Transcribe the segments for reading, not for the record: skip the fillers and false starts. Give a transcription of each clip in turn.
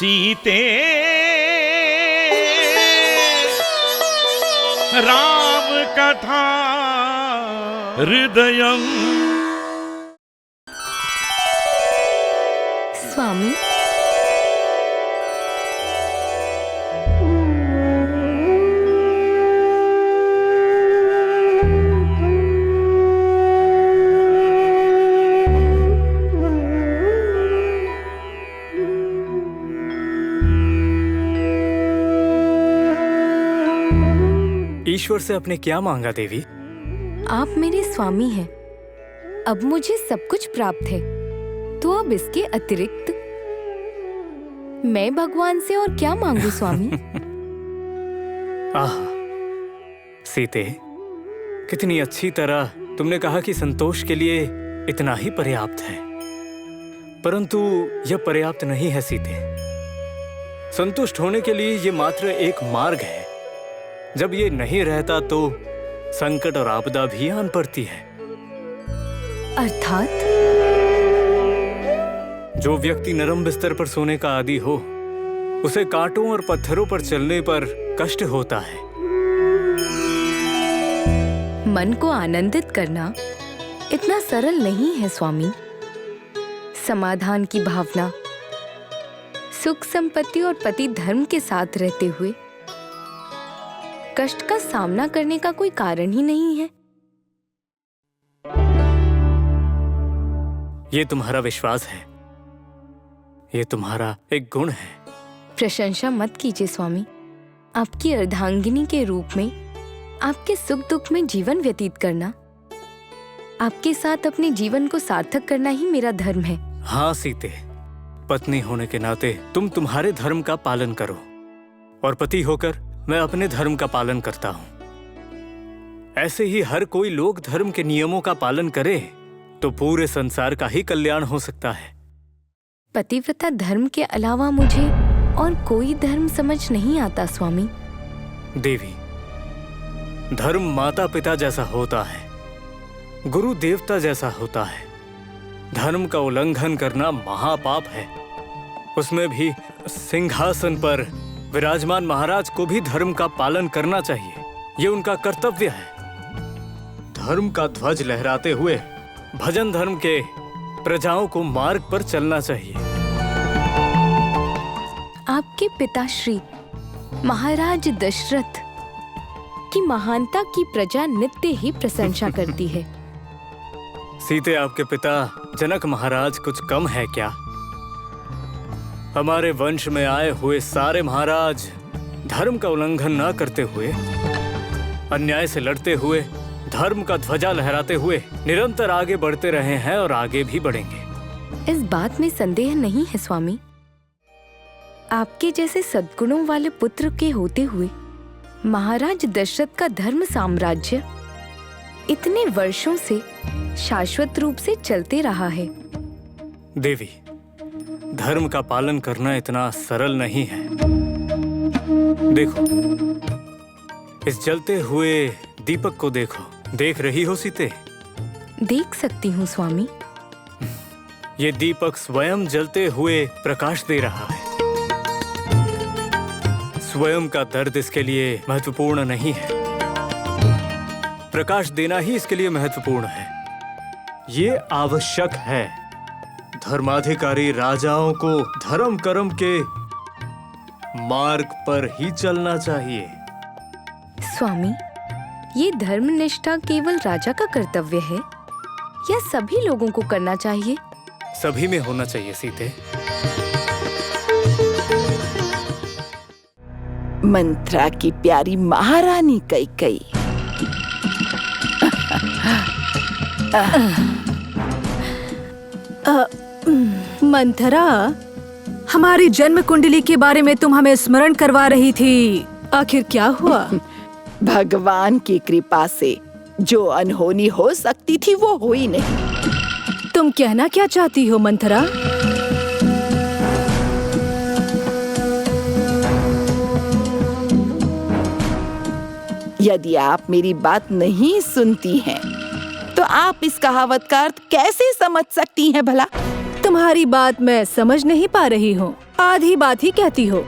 सीते राम कथा हृदयम्। स्वामी, ईश्वर से आपने क्या मांगा देवी? आप मेरे स्वामी हैं। अब मुझे सब कुछ प्राप्त है, तो अब इसके अतिरिक्त मैं भगवान से और क्या मांगू स्वामी? आह सीते, कितनी अच्छी तरह तुमने कहा कि संतोष के लिए इतना ही पर्याप्त है, परंतु यह पर्याप्त नहीं है सीते। संतुष्ट होने के लिए ये मात्र एक मार्ग है। जब ये नहीं रहता तो संकट और आपदा भी आन पड़ती है। अर्थात? जो व्यक्ति नरम बिस्तर पर सोने का आदी हो, उसे कांटों और पत्थरों पर चलने पर कष्ट होता है। मन को आनंदित करना इतना सरल नहीं है स्वामी। समाधान की भावना, सुख संपत्ति और पति धर्म के साथ रहते हुए कष्ट का सामना करने का कोई कारण ही नहीं है। ये तुम्हारा विश्वास है, ये तुम्हारा एक गुण है। प्रशंसा मत कीजिए स्वामी। आपकी अर्धांगिनी के रूप में आपके सुख दुख में जीवन व्यतीत करना, आपके साथ अपने जीवन को सार्थक करना ही मेरा धर्म है। हाँ सीते, पत्नी होने के नाते तुम तुम्हारे धर्म का पालन करो और पति होकर मैं अपने धर्म का पालन करता हूँ। ऐसे ही हर कोई लोग धर्म के नियमों का पालन करे तो पूरे संसार का ही कल्याण हो सकता है। पतिव्रता धर्म के अलावा मुझे और कोई धर्म समझ नहीं आता स्वामी। देवी, धर्म माता पिता जैसा होता है, गुरु देवता जैसा होता है। धर्म का उल्लंघन करना महापाप है। उसमें भी सिंहासन पर विराजमान महाराज को भी धर्म का पालन करना चाहिए, ये उनका कर्तव्य है। धर्म का ध्वज लहराते हुए भजन धर्म के प्रजाओं को मार्ग पर चलना चाहिए। आपके पिताश्री महाराज दशरथ की महानता की प्रजा नित्य ही प्रशंसा करती है। सीते, आपके पिता जनक महाराज कुछ कम है क्या? हमारे वंश में आए हुए सारे महाराज धर्म का उल्लंघन न करते हुए, अन्याय से लड़ते हुए, धर्म का ध्वजा लहराते हुए निरंतर आगे बढ़ते रहे हैं और आगे भी बढ़ेंगे। इस बात में संदेह नहीं है स्वामी। आपके जैसे सद्गुणों वाले पुत्र के होते हुए महाराज दशरथ का धर्म साम्राज्य इतने वर्षों से शाश्वत रूप से चलते रहा है। देवी, धर्म का पालन करना इतना सरल नहीं है। देखो, इस जलते हुए दीपक को देखो। देख रही हो सीते? देख सकती हूँ स्वामी। ये दीपक स्वयं जलते हुए प्रकाश दे रहा है। स्वयं का दर्द इसके लिए महत्वपूर्ण नहीं है, प्रकाश देना ही इसके लिए महत्वपूर्ण है। ये आवश्यक है। धर्माधिकारी राजाओं को धर्म कर्म के मार्ग पर ही चलना चाहिए। स्वामी, ये धर्मनिष्ठा केवल राजा का कर्तव्य है या सभी लोगों को करना चाहिए? सभी में होना चाहिए सीते। मंत्रा की प्यारी महारानी कैकेयी। मंथरा, हमारी जन्म कुंडली के बारे में तुम हमें स्मरण करवा रही थी। आखिर क्या हुआ? भगवान की कृपा से जो अनहोनी हो सकती थी वो हुई नहीं। तुम कहना क्या चाहती हो मंथरा? यदि आप मेरी बात नहीं सुनती हैं, तो आप इस कहावत का अर्थ कैसे समझ सकती हैं भला? तुम तुम्हारी बात मैं समझ नहीं पा रही हूँ। आधी बात ही कहती हो।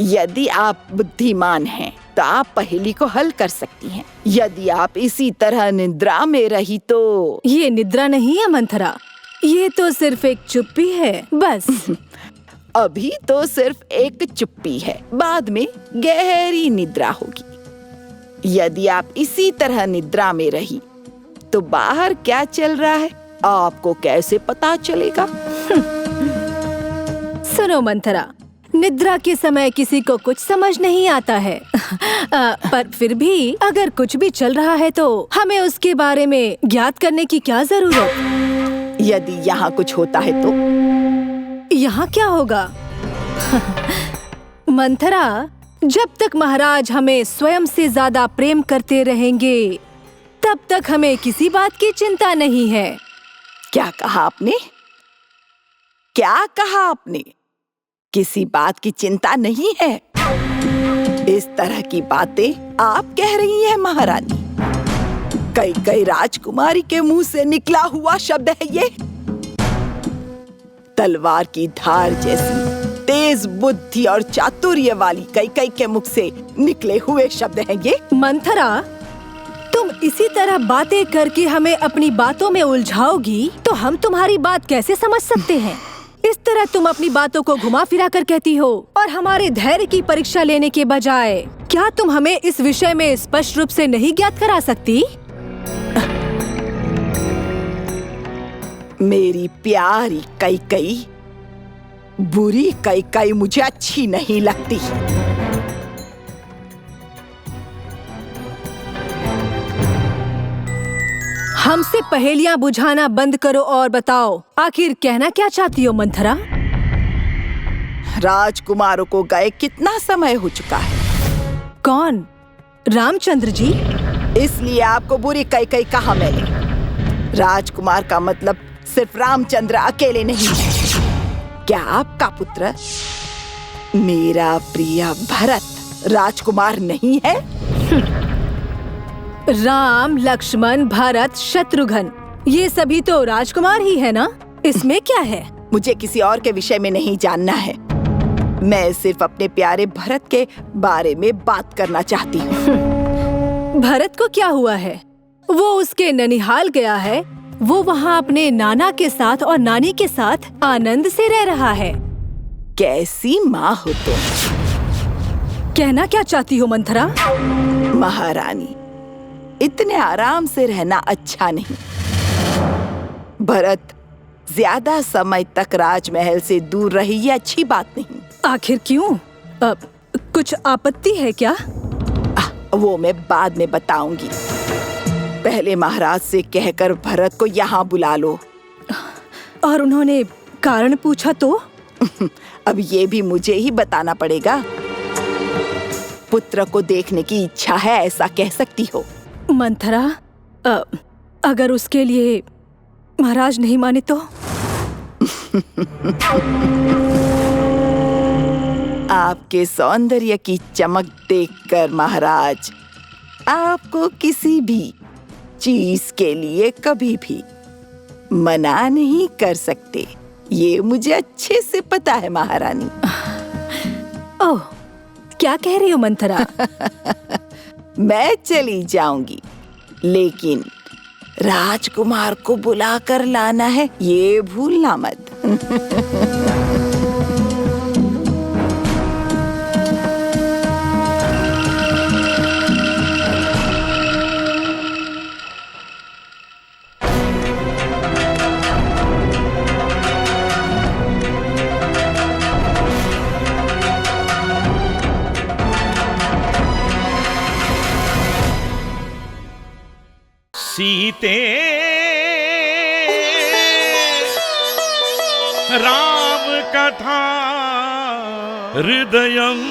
यदि आप बुद्धिमान हैं तो आप पहेली को हल कर सकती हैं। यदि आप इसी तरह निद्रा में रही तो ये निद्रा नहीं है मंथरा, ये तो सिर्फ एक चुप्पी है बस। अभी तो सिर्फ एक चुप्पी है, बाद में गहरी निद्रा होगी। यदि आप इसी तरह निद्रा में रही तो बाहर क्या चल रहा है आपको कैसे पता चलेगा? सुनो मंथरा, निद्रा के समय किसी को कुछ समझ नहीं आता है। पर फिर भी अगर कुछ भी चल रहा है तो हमें उसके बारे में ज्ञात करने की क्या जरूरत? यदि यहाँ कुछ होता है तो यहाँ क्या होगा? मंथरा, जब तक महाराज हमें स्वयं से ज्यादा प्रेम करते रहेंगे तब तक हमें किसी बात की चिंता नहीं है। क्या कहा आपने? क्या कहा आपने? किसी बात की चिंता नहीं है? इस तरह की बातें आप कह रही हैं महारानी? कई कई राजकुमारी के मुंह से निकला हुआ शब्द है ये। तलवार की धार जैसी तेज बुद्धि और चातुर्य वाली कई कई के मुख से निकले हुए शब्द हैं ये। मंथरा, तुम इसी तरह बातें करके हमें अपनी बातों में उलझाओगी तो हम तुम्हारी बात कैसे समझ सकते हैं? इस तरह तुम अपनी बातों को घुमा फिरा कर कहती हो और हमारे धैर्य की परीक्षा लेने के बजाय क्या तुम हमें इस विषय में स्पष्ट रूप से नहीं ज्ञात करा सकती? मेरी प्यारी कैकई, बुरी कैकई मुझे अच्छी नहीं लगती। हमसे पहेलियां बुझाना बंद करो और बताओ आखिर कहना क्या चाहती हो मंथरा? राजकुमारों को गए कितना समय हो चुका है? कौन? रामचंद्र जी? इसलिए आपको बुरी कैकई कहा मैंने। राजकुमार का मतलब सिर्फ रामचंद्र अकेले नहीं है। क्या आपका पुत्र मेरा प्रिय भरत राजकुमार नहीं है? राम, लक्ष्मण, भरत, शत्रुघ्न, ये सभी तो राजकुमार ही है ना? इसमें क्या है? मुझे किसी और के विषय में नहीं जानना है। मैं सिर्फ अपने प्यारे भरत के बारे में बात करना चाहती हूँ। भरत को क्या हुआ है? वो उसके ननिहाल गया है। वो वहाँ अपने नाना के साथ और नानी के साथ आनंद से रह रहा है। कैसी माँ हो तुम? कहना क्या चाहती हो मंथरा? महारानी, इतने आराम से रहना अच्छा नहीं। भरत ज्यादा समय तक राजमहल से दूर रहे ये अच्छी बात नहीं। आखिर क्यों? कुछ आपत्ति है क्या? वो मैं बाद में बताऊंगी। पहले महाराज से कहकर भरत को यहाँ बुला लो। और उन्होंने कारण पूछा तो? अब ये भी मुझे ही बताना पड़ेगा। पुत्र को देखने की इच्छा है ऐसा कह सकती हो। मंथरा, अगर उसके लिए महाराज नहीं माने तो? आपके सौंदर्य की चमक देखकर महाराज आपको किसी भी चीज के लिए कभी भी मना नहीं कर सकते। ये मुझे अच्छे से पता है महारानी। ओह, क्या कह रही हो मंथरा? मैं चली जाऊंगी, लेकिन राजकुमार को बुलाकर लाना है, ये भूलना मत। सीते राम कथा हृदयं